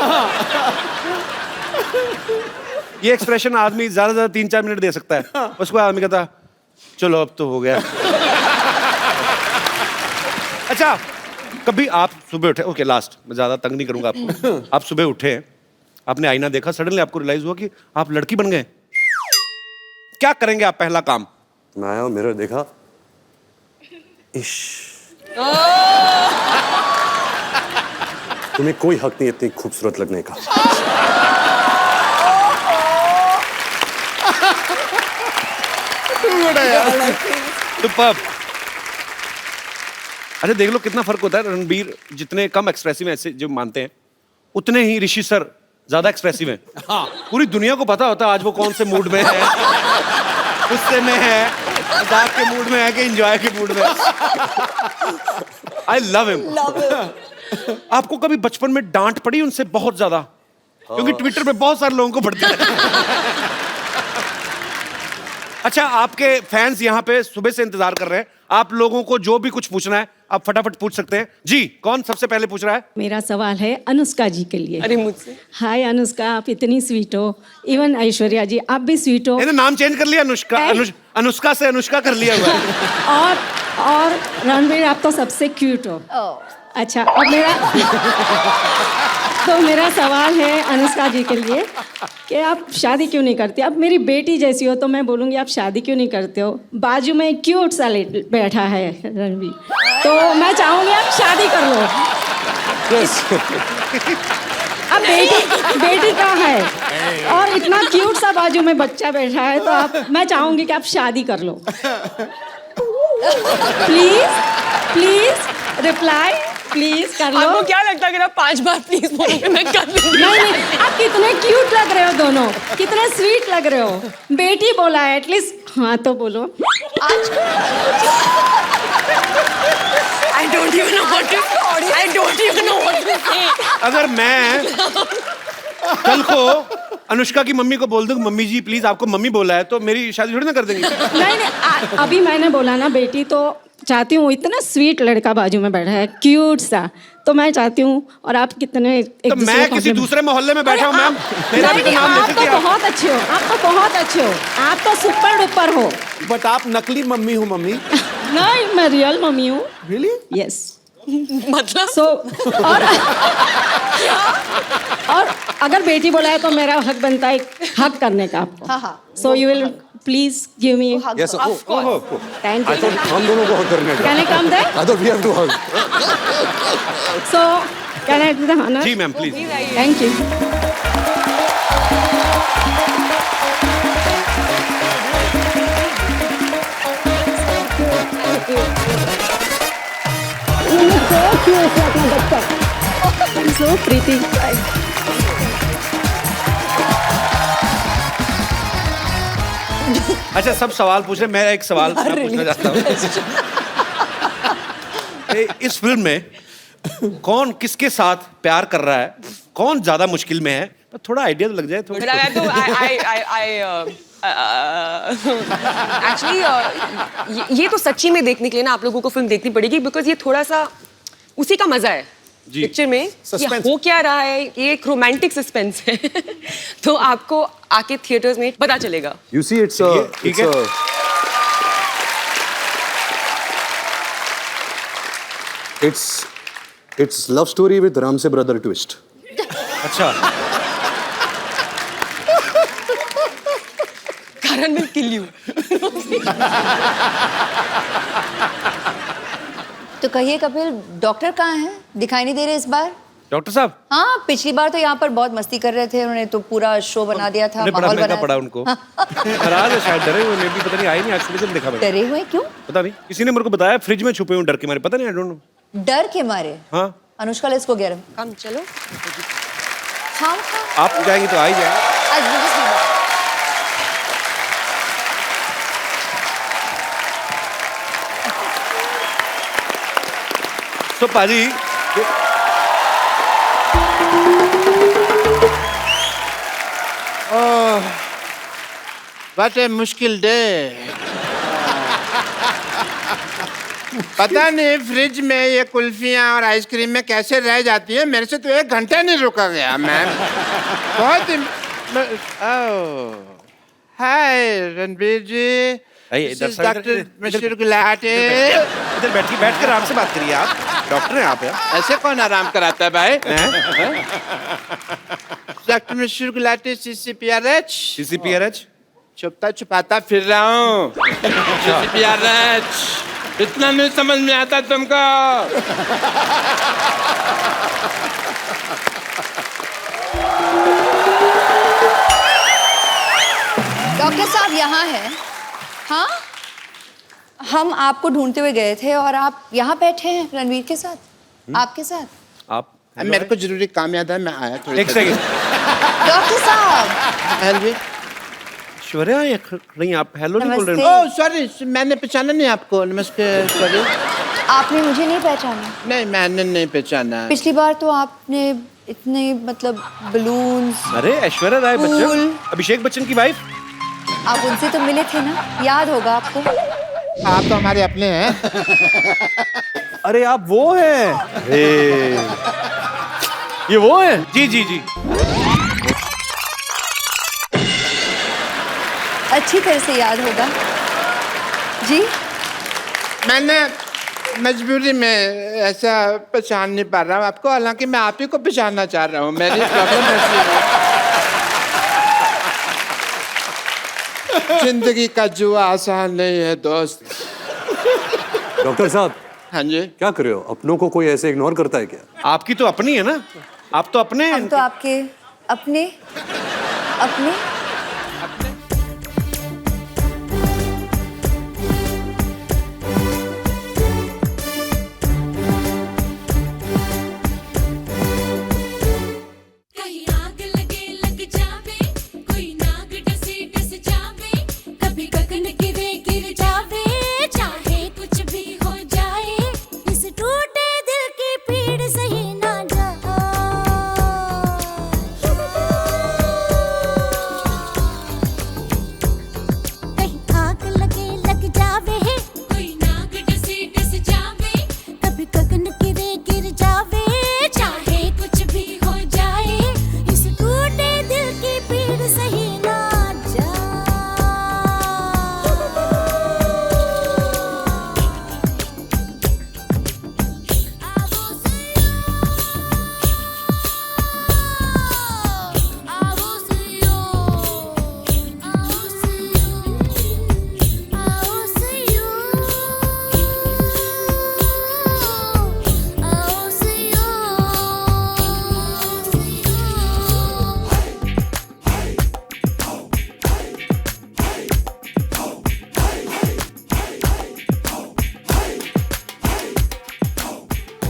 ये एक्सप्रेशन आदमी ज्यादा से ज्यादा 3-4 मिनट दे सकता है, उसको आदमी कहता चलो अब तो हो गया। अच्छा, कभी आप सुबह उठे, ओके लास्ट, मैं ज्यादा तंग नहीं करूंगा आपको। आप सुबह उठे, आपने आईना देखा, सडनली आपको रियलाइज हुआ कि आप लड़की बन गए, क्या करेंगे आप पहला काम? मैं आया मिरर देखा, इश, तुम्हें कोई हक नहीं इतनी खूबसूरत लगने का। सुपर्ब। अच्छा देख लो कितना फर्क होता है, रणबीर जितने कम एक्सप्रेसिव हैं ऐसे जो मानते हैं, उतने ही ऋषि सर ज्यादा एक्सप्रेसिव हैं। हाँ, पूरी दुनिया को पता होता है आज वो कौन से मूड में है, गुस्से में है, मजाक के मूड में है कि एंजॉय के मूड में। I love him. आपको कभी बचपन में डांट पड़ी उनसे बहुत ज्यादा? क्योंकि ट्विटर पे बहुत सारे लोगों को पड़ती है। अच्छा, आपके फैंस यहाँ पे सुबह से इंतजार कर रहे हैं, आप लोगों को जो भी कुछ पूछना है आप फटाफट पूछ सकते हैं। जी, कौन सबसे पहले पूछ रहा है? मेरा सवाल है अनुष्का जी के लिए। अरे मुझसे? हाय अनुष्का, आप इतनी स्वीट हो। इवन ऐश्वर्या जी, आप भी स्वीट हो। इन्हें नाम चेंज कर लिया, अनुष्का अनुष्का से अनुष्का कर लिया हुआ है। और रणबीर, आप तो सबसे क्यूट हो। अच्छा, अब मेरा सवाल है अनुष्का जी के लिए कि आप शादी क्यों नहीं करती? अब मेरी बेटी जैसी हो तो मैं बोलूँगी आप शादी क्यों नहीं करते हो? बाजू में क्यूट सा बैठा है रणबीर, तो मैं चाहूँगी आप शादी कर लो। अब बेटी कहाँ है और इतना क्यूट सा बाजू में बच्चा बैठा है, तो मैं चाहूँगी कि आप शादी कर लो। प्लीज रिप्लाई प्लीज कर लो। आपको क्या लगता है अगर आप 5 बार प्लीज बोलोगे मैं कर लूंगी? नहीं, आप कितने क्यूट लग रहे हो दोनों, कितने स्वीट लग रहे हो। बेटी बोला है, एटलीस्ट हाँ तो बोलो। I don't even know what to say. अगर मैं कल को अनुष्का की मम्मी को बोल दूं मम्मी जी प्लीज आपको मम्मी बोला है, तो मेरी शादी थोड़ी ना कर देंगी। नहीं, अभी मैंने बोला ना बेटी, तो चाहती हूँ, इतना स्वीट लड़का बाजू में बैठा है क्यूट सा, तो मैं चाहती हूँ। और आप कितने तो मैं किसी दूसरे मोहल्ले में बैठा हूँ मैम, मेरा भी तो नाम ले आप सकती तो हैं। बहुत अच्छे हो, आप तो बहुत अच्छे हो, आप तो सुपर डुपर हो। बट आप नकली मम्मी हो मम्मी। नहीं, मैं रियल मम्मी हूँ। रियली? यस। मतलब और अगर बेटी बोला है तो मेरा हक बनता है हक करने का आपको। So you will please give me. Yes, thank I you. thought हम दोनों को हक करने का। Can I come there? I thought we have to hug. So can I do the honour? जी ma'am please. Thank you. So pretty. अच्छा सब सवाल पूछ रहे, मैं एक सवाल मैं पूछना चाहता हूँ। इस फिल्म में कौन किसके साथ प्यार कर रहा है, कौन ज्यादा मुश्किल में है? थोड़ा आइडिया तो लग जाए थोड़ा। एक्चुअली ये तो सच्ची में देखने के लिए ना आप लोगों को फिल्म देखनी पड़ेगी, बिकॉज ये थोड़ा सा उसी का मजा है जी। पिक्चर में कि Suspense. हो क्या रहा है, ये एक रोमांटिक सस्पेंस है तो आपको आके थिएटर्स में पता चलेगा। You see, it's ठीक है। it's love story with Ramse brother twist. अच्छा, Karan will kill you. तो कहिए कपिल, डॉक्टर कहाँ हैं? दिखाई नहीं दे रहे इस बार। डॉक्टर साहब हाँ, पिछली बार तो यहाँ पर बहुत मस्ती कर रहे थे, उन्होंने तो पूरा शो बना दिया था, बड़ा माहौल महंगा बना पड़ा उनको। नाराज है शायद, डरे हुए, मैं भी पता नहीं, आई नहीं आज सुबह से देखा मैंने। डरे हुए क्यों? पता नहीं, किसी ने मेरे को बताया फ्रिज में छुपे हुए डर के मारे, पता नहीं, आई डोंट नो। डर के मारे? हाँ, अनुष्का ले इसको गरम। कम चलो। हाँ हाँ, आप जाएंगे तो आ ही जाए। आज मुझे सुना। तो पाजी What a मुश्किल डे। पता नहीं फ्रिज में ये कुल्फियाँ और आइसक्रीम में कैसे रह जाती है, मेरे से तो 1 घंटा नहीं रुका गया मैम। बहुत ही हाय रणबीर जी, डॉक्टर मिस्टर गुलाटी। इधर बैठ के आराम से बात करिए, आप डॉक्टर हैं आप यार। ऐसे कौन आराम कराता है भाई? Doctor mister Gulati, CCPRH। CCPRH छुपता छुपाता फिर रहा हूँ। CCPRH इतना नहीं समझ में आता तुमको? डॉक्टर साहब यहाँ हैं। हाँ, हम आपको ढूंढते हुए गए थे और आप यहाँ बैठे हैं रणवीर के साथ, आपके साथ। आप मेरे को जरूरी काम याद है, मैं आया थोड़ी। एक सेकंड, डॉक्टर साहब। हेलो ऐश्वर्या नहीं, आप हेलो नहीं बोल रहे नमस्ते। हो। ओह सॉरी, मैंने पहचाना नहीं आपको। नमस्ते, सॉरी। आपने मुझे नहीं पहचाना? नहीं, मैंने नहीं पहचाना। पिछली बार तो आपने इतने मतलब बलून्स। अरे ऐश्वर्या राय Cool. बच्चन, अभिषेक बच्चन की वाइफ। आप उनसे तो मिले थे ना, याद होगा आपको। आप तो हमारे अपने हैं। अरे आप वो हैं, ये वो हैं? जी जी जी, अच्छी तरह से याद होगा जी। मैंने मजबूरी में ऐसा पहचान नहीं पा रहा हूँ आपको, हालांकि मैं आप ही को पहचानना चाह रहा हूँ। मेरी प्रॉब्लम ऐसी है। जिंदगी का जुआ आसान नहीं है दोस्त। डॉक्टर साहब, हाँ जी। क्या कर रहे हो? अपनों को कोई ऐसे इग्नोर करता है क्या? आपकी तो अपनी है ना, आप तो अपने हैं। हम तो आपके अपने अपने कहीं आग लगे लग जावे, कोई नाग डसे डस जावे, कभी गगन गिरे गिर जावे, चाहे कुछ भी हो जाए, इस टूटे दिल की पीड़ सही ना जा। कहीं आग लगे लग जावे, कोई नाग डसे डस जावे, कभी गगन गिरे गिर जावे, चाहे कुछ भी हो जाए, इस टूटे दिल की पीड़ सही ना जा। आओ सैयो, आओ सैयो, आओ सैयो, आओ सैयो,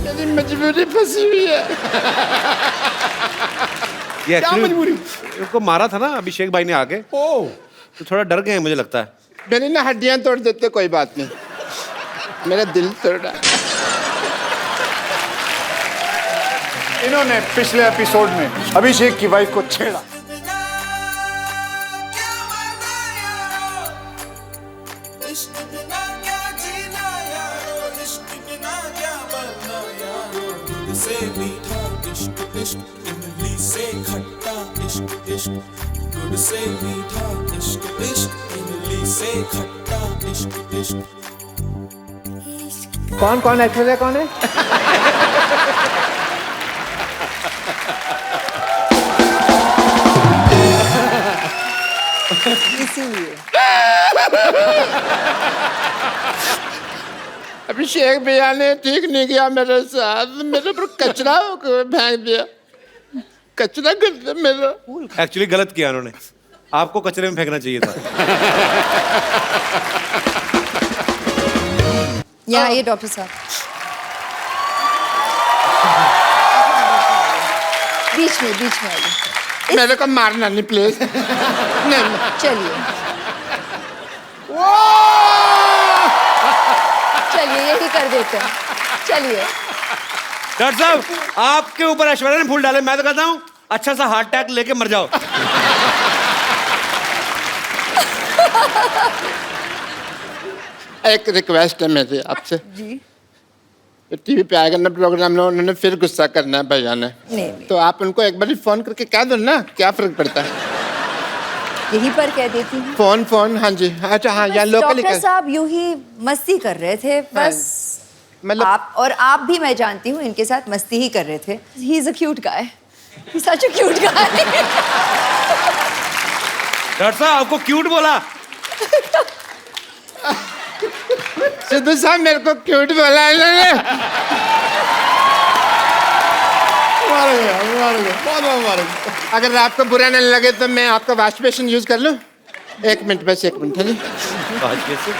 मेरी मजबूरी फंसी हुई है। ये क्या actually मजबूरी? उनको मारा था ना अभिषेक भाई ने आके, ओह, तो थोड़ा डर गए हैं मुझे लगता है। मेरी ना हड्डियां तोड़ देते, कोई बात नहीं, मेरा दिल तोड़ा। इन्होंने पिछले एपिसोड में अभिषेक की वाइफ को छेड़ा। से मीठा इश्क इश्क, इमली से खट्टा इश्क इश्क, गुड़ से मीठा इश्क इश्क, इमली से खट्टा इश्क इश्क। कौन कौन ऐश्वर्या कौन है? इसीलिए अभिषेक भैया ने ठीक नहीं किया मेरे साथ, मेरे पर कचरा फेंक दिया, कचरा कर दिया मेरा। एक्चुअली गलत किया उन्होंने, आपको कचरे में फेंकना चाहिए था। यहाँ आइए डॉक्टर साहब, बीच में आइए। मेरे को मारना नहीं प्लीज। नहीं चलिए यही कर देते हैं, चलिए। डॉक्टर साहब आपके ऊपर ऐश्वर्या ने फूल डाले, मैं तो कहता हूँ अच्छा सा हार्ट अटैक लेके मर जाओ। एक रिक्वेस्ट है मेरी आपसे, जी टीवी पे आएगा ना प्रोग्राम में, उन्होंने फिर गुस्सा करना है भैया ने, नहीं। तो आप उनको एक बार फोन करके कह दो ना, क्या फर्क पड़ता है? यहीं पर कह देती हूँ। फोन हाँ जी, अच्छा हाँ यहाँ लोकली डॉक्टर साहब यूं ही मस्ती कर रहे थे बस, मतलब आप भी मैं जानती हूँ इनके साथ मस्ती ही कर रहे थे। He is a cute guy, he is such a cute guy. Doctor साहब आपको क्यूट बोला? सिद्धू साहब मेरे को क्यूट बोला है इन्होंने। अगर आपको बुरा नहीं लगे तो मैं आपका वॉश बेसिन यूज कर लूं? 1 मिनट, बस 1 मिनट है जी। Wash basin?